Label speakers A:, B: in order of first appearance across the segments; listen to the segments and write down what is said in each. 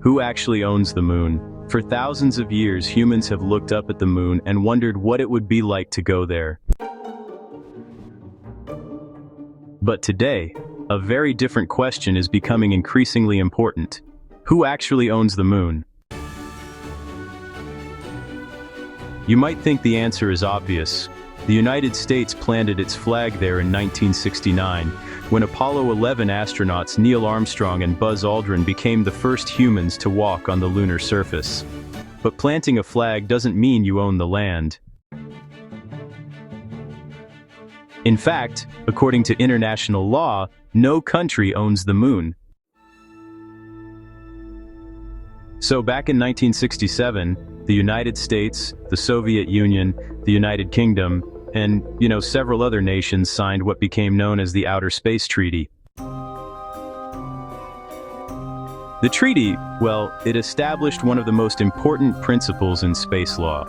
A: Who actually owns the moon? For thousands of years, humans have looked up at the moon and wondered what it would be like to go there. But today, a very different question is becoming increasingly important. Who actually owns the moon? You might think the answer is obvious. The United States planted its flag there in 1969, when Apollo 11 astronauts Neil Armstrong and Buzz Aldrin became the first humans to walk on the lunar surface. But planting a flag doesn't mean you own the land. In fact, according to international law, no country owns the moon. So back in 1967, the United States, the Soviet Union, the United Kingdom, and, several other nations signed what became known as the Outer Space Treaty. The treaty, it established one of the most important principles in space law.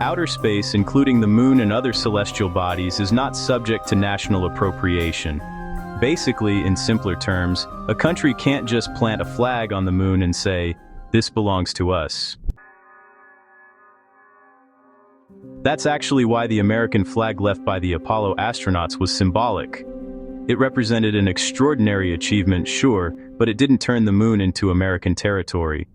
A: Outer space, including the moon and other celestial bodies, is not subject to national appropriation. Basically, in simpler terms, a country can't just plant a flag on the moon and say, "This belongs to us." That's actually why the American flag left by the Apollo astronauts was symbolic. It represented an extraordinary achievement, sure, but it didn't turn the moon into American territory.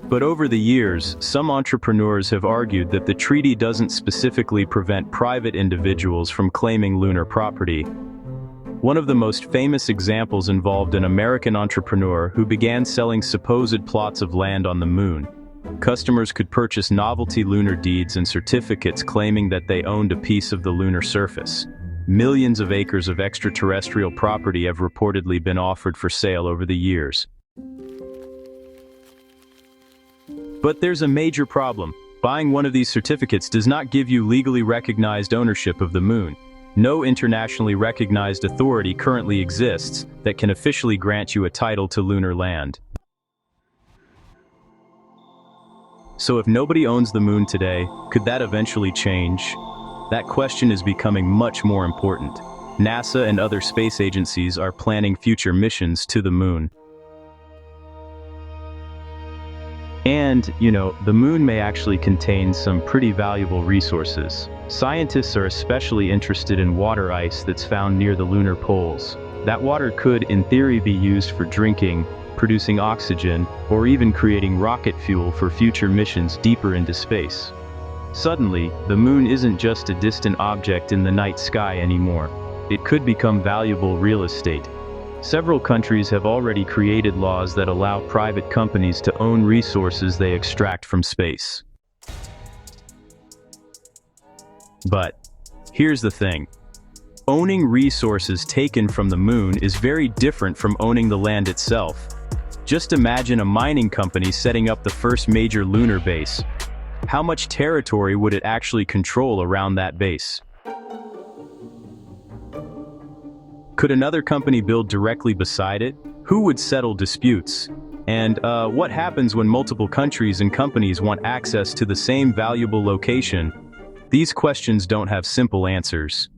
A: But over the years, some entrepreneurs have argued that the treaty doesn't specifically prevent private individuals from claiming lunar property. One of the most famous examples involved an American entrepreneur who began selling supposed plots of land on the moon. Customers could purchase novelty lunar deeds and certificates claiming that they owned a piece of the lunar surface. Millions of acres of extraterrestrial property have reportedly been offered for sale over the years. But there's a major problem. Buying one of these certificates does not give you legally recognized ownership of the moon. No internationally recognized authority currently exists that can officially grant you a title to lunar land. So if nobody owns the moon today, could that eventually change? That question is becoming much more important. NASA and other space agencies are planning future missions to the moon. And, the moon may actually contain some pretty valuable resources. Scientists are especially interested in water ice that's found near the lunar poles. That water could, in theory, be used for drinking, producing oxygen, or even creating rocket fuel for future missions deeper into space. Suddenly, the moon isn't just a distant object in the night sky anymore. It could become valuable real estate. Several countries have already created laws that allow private companies to own resources they extract from space. But here's the thing. Owning resources taken from the moon is very different from owning the land itself. Just imagine a mining company setting up the first major lunar base. How much territory would it actually control around that base? Could another company build directly beside it? Who would settle disputes? And what happens when multiple countries and companies want access to the same valuable location? These questions don't have simple answers.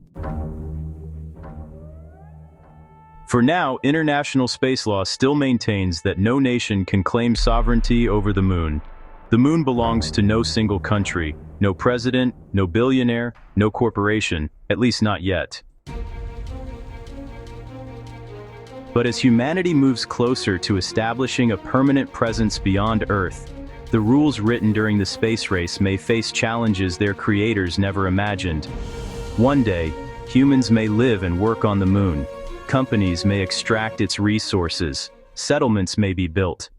A: For now, international space law still maintains that no nation can claim sovereignty over the moon. The moon belongs to no single country, no president, no billionaire, no corporation, at least not yet. But as humanity moves closer to establishing a permanent presence beyond Earth, the rules written during the space race may face challenges their creators never imagined. One day, humans may live and work on the moon. Companies may extract its resources. Settlements may be built.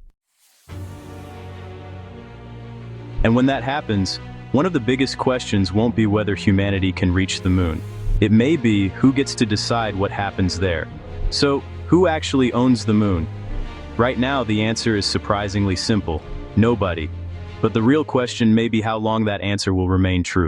A: And when that happens, one of the biggest questions won't be whether humanity can reach the moon. It may be who gets to decide what happens there. So, who actually owns the moon? Right now, the answer is surprisingly simple: nobody. But the real question may be how long that answer will remain true.